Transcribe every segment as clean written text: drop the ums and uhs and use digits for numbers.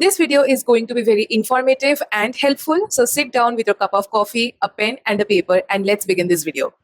This video is going to be very informative and helpful. So sit down with your cup of coffee, a pen and a paper, and let's begin this video.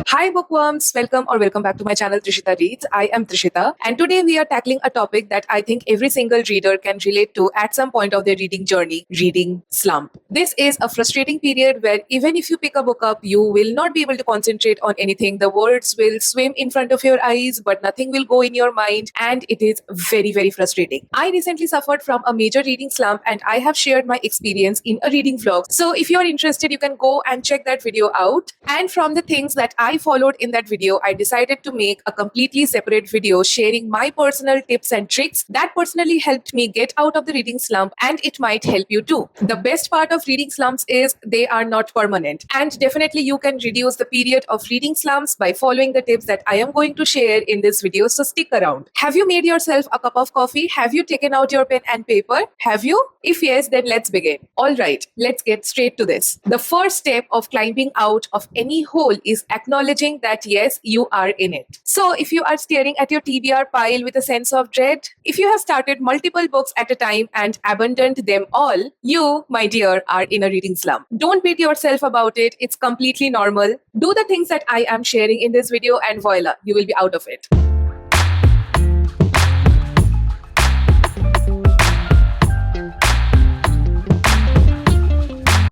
Hi bookworms, welcome back to my channel Trishita Reads. I am Trishita and today we are tackling a topic that I think every single reader can relate to at some point of their reading journey, reading slump. This is a frustrating period where even if you pick a book up, you will not be able to concentrate on anything. The words will swim in front of your eyes but nothing will go in your mind and it is very frustrating. I recently suffered from a major reading slump and I have shared my experience in a reading vlog. So if you're interested, you can go and check that video out. And from the things that I followed in that video, I decided to make a completely separate video sharing my personal tips and tricks that personally helped me get out of the reading slump, and it might help you too. The best part of reading slumps is they are not permanent, and definitely you can reduce the period of reading slumps by following the tips that I am going to share in this video, so stick around. Have you made yourself a cup of coffee? Have you taken out your pen and paper? Have you? If yes, then let's begin. Alright, let's get straight to this. The first step of climbing out of any hole is acknowledging that yes, you are in it. So if you are staring at your TBR pile with a sense of dread, if you have started multiple books at a time and abandoned them all, you, my dear, are in a reading slump. Don't beat yourself about it. It's completely normal. Do the things that I am sharing in this video and voila, you will be out of it.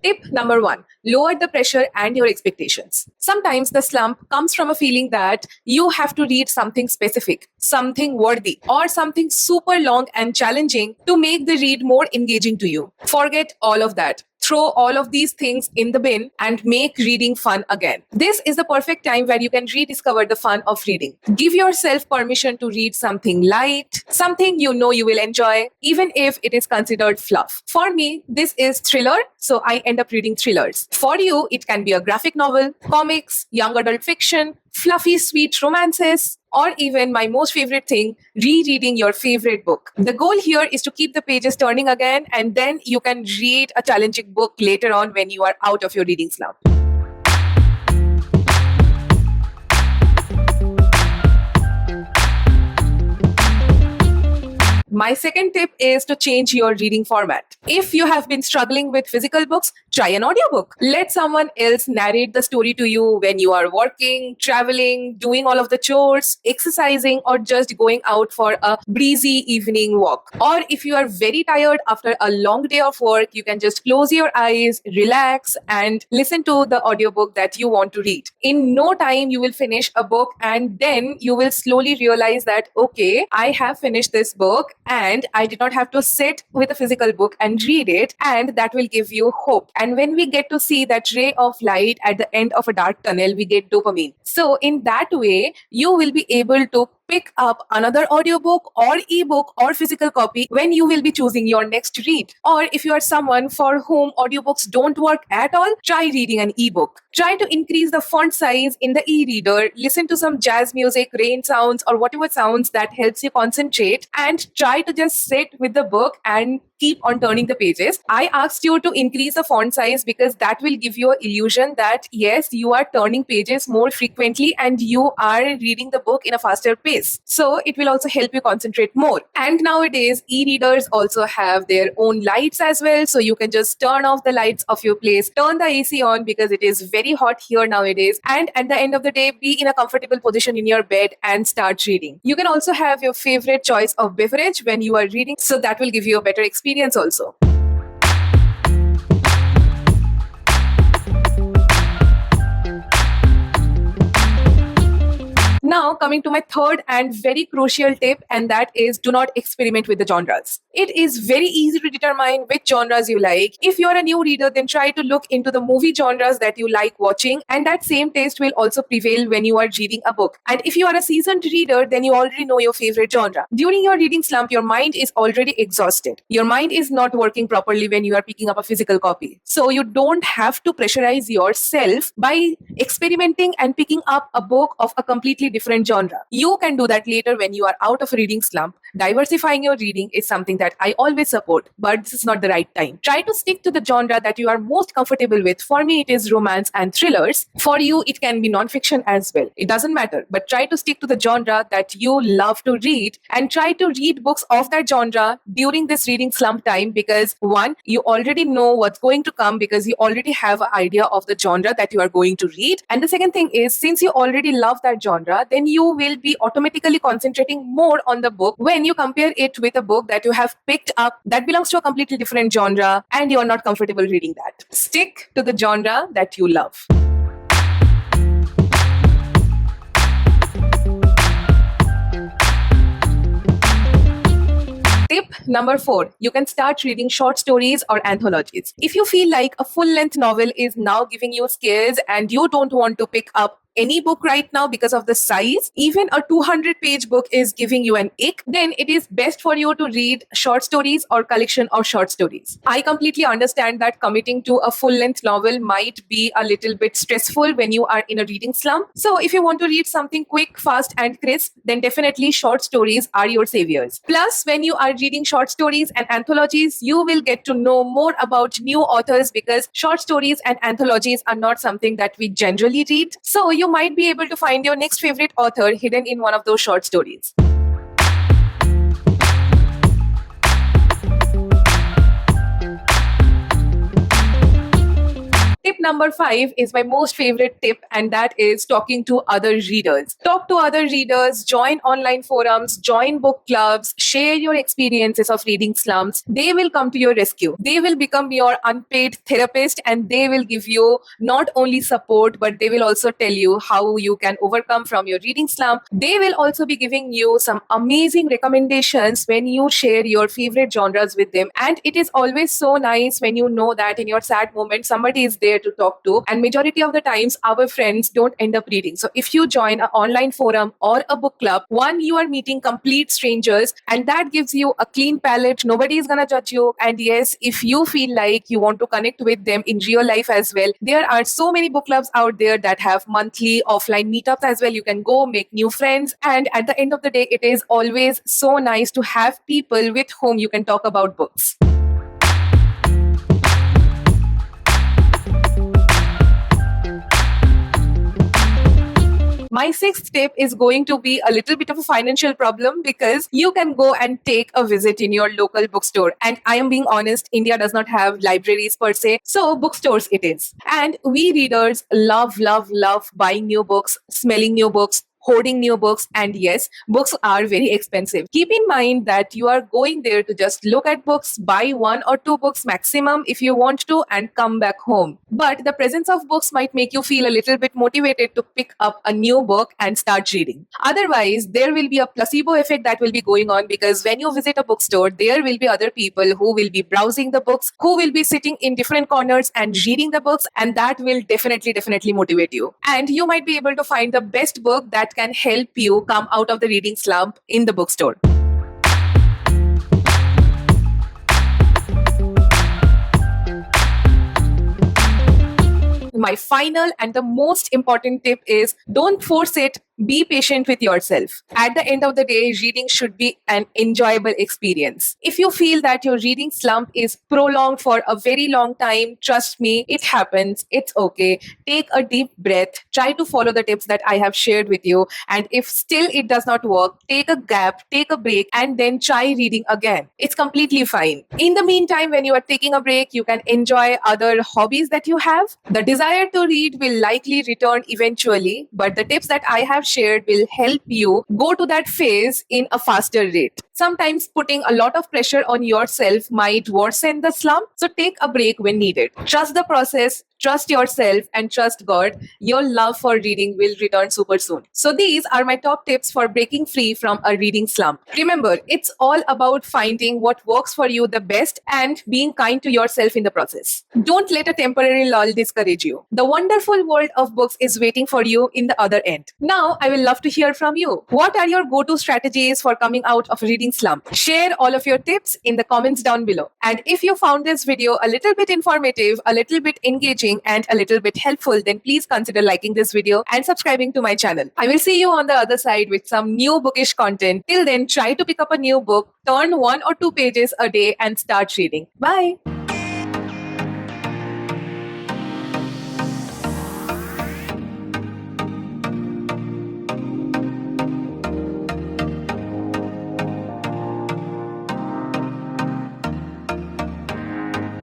Tip number 1, lower the pressure and your expectations. Sometimes the slump comes from a feeling that you have to read something specific, something worthy, or something super long and challenging to make the read more engaging to you. Forget all of that. Throw all of these things in the bin and make reading fun again. This is the perfect time where you can rediscover the fun of reading. Give yourself permission to read something light, something you know you will enjoy, even if it is considered fluff. For me, this is thriller, so I end up reading thrillers. For you, it can be a graphic novel, comics, young adult fiction, fluffy, sweet romances, or even my most favorite thing, rereading your favorite book. The goal here is to keep the pages turning again, and then you can read a challenging book later on when you are out of your reading slump. My second tip is to change your reading format. If you have been struggling with physical books, try an audiobook. Let someone else narrate the story to you when you are working, traveling, doing all of the chores, exercising, or just going out for a breezy evening walk. Or if you are very tired after a long day of work, you can just close your eyes, relax, and listen to the audiobook that you want to read. In no time, you will finish a book and then you will slowly realize that, okay, I have finished this book and I did not have to sit with a physical book and read it, and that will give you hope. And when we get to see that ray of light at the end of a dark tunnel, we get dopamine. So in that way, you will be able to pick up another audiobook or ebook or physical copy when you will be choosing your next read. Or if you are someone for whom audiobooks don't work at all, try reading an ebook. Try to increase the font size in the e-reader, listen to some jazz music, rain sounds, or whatever sounds that helps you concentrate, and try to just sit with the book and keep on turning the pages. I asked you to increase the font size because that will give you an illusion that yes, you are turning pages more frequently and you are reading the book in a faster pace. So it will also help you concentrate more. And nowadays, e-readers also have their own lights as well. So you can just turn off the lights of your place, turn the AC on because it is very hot here nowadays. And at the end of the day, be in a comfortable position in your bed and start reading. You can also have your favorite choice of beverage when you are reading. So that will give you a better experience also. Now coming to my third and very crucial tip, and that is do not experiment with the genres. It is very easy to determine which genres you like. If you're a new reader, then try to look into the movie genres that you like watching, and that same taste will also prevail when you are reading a book. And if you are a seasoned reader, then you already know your favorite genre. During your reading slump, your mind is already exhausted. Your mind is not working properly when you are picking up a physical copy. So you don't have to pressurize yourself by experimenting and picking up a book of a completely different genre. You can do that later when you are out of a reading slump. Diversifying your reading is something that I always support, but this is not the right time. Try to stick to the genre that you are most comfortable with. For me, it is romance and thrillers. For you, it can be nonfiction as well. It doesn't matter, but try to stick to the genre that you love to read and try to read books of that genre during this reading slump time because one, you already know what's going to come because you already have an idea of the genre that you are going to read. And the second thing is, since you already love that genre, then you will be automatically concentrating more on the book when you compare it with a book that you have picked up that belongs to a completely different genre and you're not comfortable reading that. Stick to the genre that you love. Tip number 4, you can start reading short stories or anthologies. If you feel like a full length novel is now giving you scares and you don't want to pick up any book right now because of the size, even a 200-page book is giving you an ick, then it is best for you to read short stories or collection of short stories. I completely understand that committing to a full-length novel might be a little bit stressful when you are in a reading slump. So if you want to read something quick, fast, and crisp, then definitely short stories are your saviors. Plus, when you are reading short stories and anthologies, you will get to know more about new authors because short stories and anthologies are not something that we generally read. So you might be able to find your next favorite author hidden in one of those short stories. Tip number 5 is my most favorite tip, and that is talking to other readers. Talk to other readers, join online forums, join book clubs, share your experiences of reading slumps. They will come to your rescue. They will become your unpaid therapist and they will give you not only support, but they will also tell you how you can overcome from your reading slump. They will also be giving you some amazing recommendations when you share your favorite genres with them. And it is always so nice when you know that in your sad moment, somebody is there to talk to, and majority of the times our friends don't end up reading. So if you join an online forum or a book club, one, you are meeting complete strangers and that gives you a clean palette. Nobody is gonna judge you. And yes, if you feel like you want to connect with them in real life as well, there are so many book clubs out there that have monthly offline meetups as well. You can go make new friends, and at the end of the day, it is always so nice to have people with whom you can talk about books. My 6th tip is going to be a little bit of a financial problem because you can go and take a visit in your local bookstore. And I am being honest, India does not have libraries per se, so bookstores it is. And we readers love buying new books, smelling new books, hoarding new books, and yes, books are very expensive. Keep in mind that you are going there to just look at books, buy 1 or 2 books maximum if you want to, and come back home. But the presence of books might make you feel a little bit motivated to pick up a new book and start reading. Otherwise, there will be a placebo effect that will be going on because when you visit a bookstore, there will be other people who will be browsing the books, who will be sitting in different corners and reading the books, and that will definitely motivate you. And you might be able to find the best book that can help you come out of the reading slump in the bookstore. My final and the most important tip is don't force it. Be patient with yourself. At the end of the day, reading should be an enjoyable experience. If you feel that your reading slump is prolonged for a very long time, trust me, it happens. It's okay. Take a deep breath. Try to follow the tips that I have shared with you. And if still it does not work, take a gap, take a break, and then try reading again. It's completely fine. In the meantime, when you are taking a break, you can enjoy other hobbies that you have. The desire to read will likely return eventually, but the tips that I have shared will help you go to that phase in a faster rate. Sometimes putting a lot of pressure on yourself might worsen the slump, so take a break when needed. Trust the process, trust yourself, and trust God. Your love for reading will return super soon. So these are my top tips for breaking free from a reading slump. Remember, it's all about finding what works for you the best and being kind to yourself in the process. Don't let a temporary lull discourage you. The wonderful world of books is waiting for you in the other end. Now, I will love to hear from you. What are your go-to strategies for coming out of reading reading slump? Share all of your tips in the comments down below. And if you found this video a little bit informative, a little bit engaging, and a little bit helpful, then please consider liking this video and subscribing to my channel. I will see you on the other side with some new bookish content. Till then, try to pick up a new book, turn 1 or 2 pages a day, and start reading. Bye.